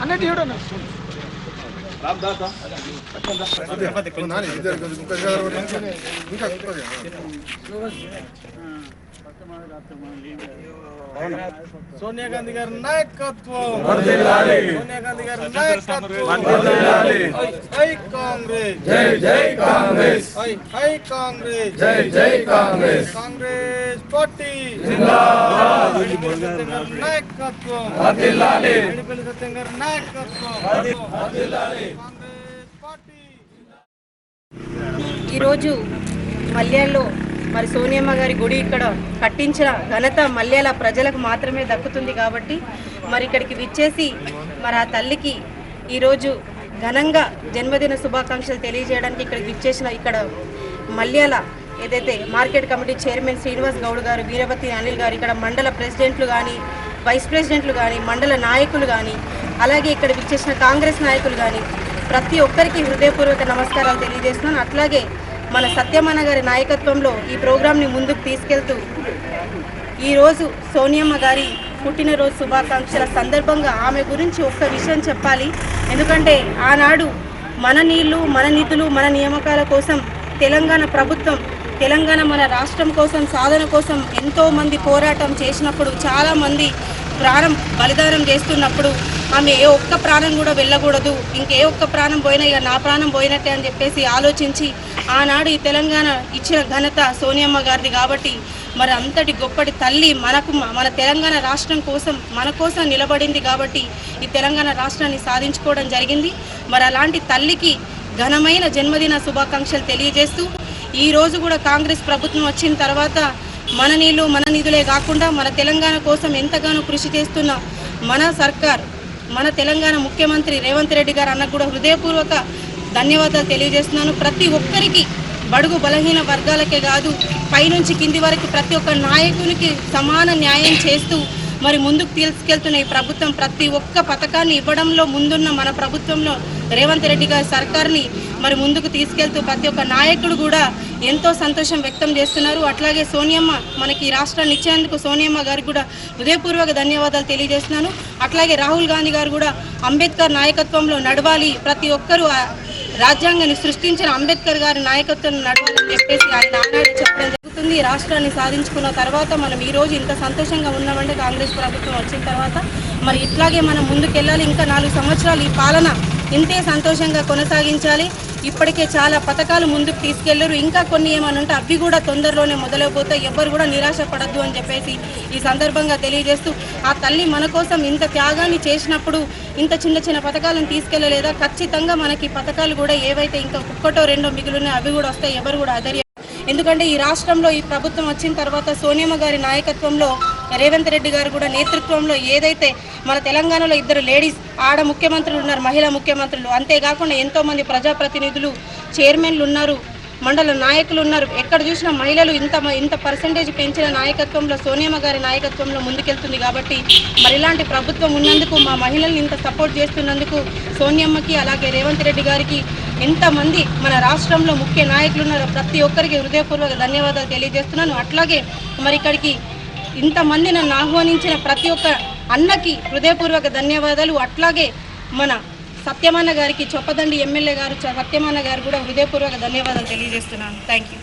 అన్నట్టు చూడండి సోనియా గాంధీ గారి నాయకత్వం, సోనియా గాంధీ గారి నాయకత్వం, హై కాంగ్రెస్, జై జై కాంగ్రెస్, హై కాంగ్రెస్, జై జై కాంగ్రెస్, కాంగ్రెస్ పార్టీ జిందాబాద్, నాయకత్వం వర్ధిల్లాలి, సత్యం గారి నాయకత్వం వర్ధిల్లాలి, కాంగ్రెస్ పార్టీ. ఈరోజు మల్యాల్లో మరి సోనియమ్మ గారి గుడి ఇక్కడ కట్టించిన ఘనత మల్యాల ప్రజలకు మాత్రమే దక్కుతుంది కాబట్టి మరి ఇక్కడికి విచ్చేసి మరి ఆ తల్లికి ఈరోజు ఘనంగా జన్మదిన శుభాకాంక్షలు తెలియజేయడానికి ఇక్కడికి విచ్చేసిన ఇక్కడ మల్యాల ఏదైతే market committee chairman Srinivas Goud గారు, వీరవతి అనిల్ గారు, ఇక్కడ మండల ప్రెసిడెంట్లు కానీ, వైస్ ప్రెసిడెంట్లు కానీ, మండల నాయకులు కానీ, అలాగే ఇక్కడ విచ్చేసిన కాంగ్రెస్ నాయకులు కానీ ప్రతి ఒక్కరికి హృదయపూర్వక నమస్కారాలు తెలియజేస్తున్నాను. అట్లాగే మన సత్యమన్న గారి నాయకత్వంలో ఈ ప్రోగ్రాంని ముందుకు తీసుకెళ్తూ ఈరోజు సోనియమ్మ గారి పుట్టినరోజు శుభాకాంక్షల సందర్భంగా ఆమె గురించి ఒక్క విషయం చెప్పాలి. ఎందుకంటే ఆనాడు మన నీళ్లు, మన నిధులు, మన నియామకాల కోసం తెలంగాణ ప్రభుత్వం, తెలంగాణ మన రాష్ట్రం కోసం సాధన కోసం ఎంతోమంది పోరాటం చేసినప్పుడు, చాలామంది ప్రాణం బలిదానం చేస్తున్నప్పుడు ఆమె ఏ ఒక్క ప్రాణం కూడా వెళ్ళకూడదు, ఇంకే ఒక్క ప్రాణం పోయినా ఇక నా ప్రాణం పోయినట్టే అని చెప్పేసి ఆలోచించి ఆనాడు ఈ తెలంగాణ ఇచ్చిన ఘనత సోనియమ్మ గారిది. కాబట్టి మరి అంతటి గొప్పటి తల్లి మన తెలంగాణ రాష్ట్రం కోసం మన కోసం నిలబడింది కాబట్టి ఈ తెలంగాణ రాష్ట్రాన్ని సాధించుకోవడం జరిగింది. మరి అలాంటి తల్లికి ఘనమైన జన్మదిన శుభాకాంక్షలు తెలియజేస్తూ ఈరోజు కూడా కాంగ్రెస్ ప్రభుత్వం వచ్చిన తర్వాత మన నీళ్లు మన నిధులే కాకుండా మన తెలంగాణ కోసం ఎంతగానో కృషి చేస్తున్న మన సర్కార్, మన తెలంగాణ ముఖ్యమంత్రి రేవంత్ రెడ్డి గారు అన్నకు కూడా హృదయపూర్వక ధన్యవాదాలు తెలియజేస్తున్నాను. ప్రతి ఒక్కరికి, బడుగు బలహీన వర్గాలకే కాదు పైనుంచి కింది వరకు ప్రతి ఒక్క నాయకునికి సమాన న్యాయం చేస్తూ మరి ముందుకు తీసుకెళ్తున్న ఈ ప్రభుత్వం ప్రతి ఒక్క పథకాన్ని ఇవ్వడంలో ముందున్న మన ప్రభుత్వంలో రేవంత్ రెడ్డి గారి సర్కార్ని మరి ముందుకు తీసుకెళ్తూ ప్రతి ఒక్క నాయకుడు కూడా ఎంతో సంతోషం వ్యక్తం చేస్తున్నారు. అట్లాగే సోనియమ్మ మనకి రాష్ట్రాన్ని ఇచ్చేందుకు సోనియమ్మ గారికి కూడా హృదయపూర్వక ధన్యవాదాలు తెలియజేస్తున్నాను. అట్లాగే రాహుల్ గాంధీ గారు కూడా అంబేద్కర్ నాయకత్వంలో నడవాలి, ప్రతి ఒక్కరూ రాజ్యాంగాన్ని సృష్టించిన అంబేద్కర్ గారి నాయకత్వం నడవాలని చెప్పేసి ఆయన ఆనాడు చెప్పడం జరుగుతుంది. రాష్ట్రాన్ని సాధించుకున్న తర్వాత మనం ఈరోజు ఇంత సంతోషంగా ఉన్నామంటే కాంగ్రెస్ ప్రభుత్వం వచ్చిన తర్వాత మరి ఇట్లాగే మనం ముందుకెళ్ళాలి. ఇంకా 4 సంవత్సరాలు ఈ పాలన ఇంతే సంతోషంగా కొనసాగించాలి. ఇప్పటికే చాలా పథకాలు ముందుకు తీసుకెళ్లారు, ఇంకా కొన్ని ఏమని ఉంటే అవి కూడా తొందరలోనే మొదలైపోతే ఎవ్వరు కూడా నిరాశ పడద్దు అని చెప్పేసి ఈ సందర్భంగా తెలియజేస్తూ ఆ తల్లి మన కోసం ఇంత త్యాగాన్ని చేసినప్పుడు ఇంత చిన్న చిన్న పథకాలను తీసుకెళ్లలేదా? ఖచ్చితంగా మనకి పథకాలు కూడా ఏవైతే ఇంకా ఒక్కటో రెండో మిగులున్నాయో అవి కూడా వస్తాయి, ఎవరు కూడా అధైర్యం. ఎందుకంటే ఈ రాష్ట్రంలో ఈ ప్రభుత్వం వచ్చిన తర్వాత సోనియమ్మ గారి నాయకత్వంలో రేవంత్ రెడ్డి గారు కూడా నేతృత్వంలో ఏదైతే మన తెలంగాణలో 2 లేడీస్ ఆడ ముఖ్యమంత్రులు ఉన్నారు, మహిళా ముఖ్యమంత్రులు, అంతేకాకుండా ఎంతోమంది ప్రజాప్రతినిధులు, చైర్మన్లు ఉన్నారు, మండల నాయకులు ఉన్నారు. ఎక్కడ చూసినా మహిళలు ఇంత పర్సెంటేజ్ పెంచిన నాయకత్వంలో సోనియమ్మ గారి నాయకత్వంలో ముందుకెళ్తుంది. కాబట్టి మరి ఇలాంటి ప్రభుత్వం ఉన్నందుకు, మా మహిళల్ని ఇంత సపోర్ట్ చేస్తున్నందుకు సోనియమ్మకి అలాగే రేవంత్ రెడ్డి గారికి ఎంతమంది మన రాష్ట్రంలో ముఖ్య నాయకులు ఉన్నారో ప్రతి ఒక్కరికి హృదయపూర్వక ధన్యవాదాలు తెలియజేస్తున్నాను. అట్లాగే మరి ఇక్కడికి ఇంతమంది నన్ను ఆహ్వానించిన ప్రతి ఒక్క అన్నకి హృదయపూర్వక ధన్యవాదాలు. అట్లాగే మన సత్యమన్న గారికి, చొప్పదండి ఎమ్మెల్యే గారు సత్యమన్న గారు కూడా హృదయపూర్వక ధన్యవాదాలు తెలియజేస్తున్నాను. Thank you.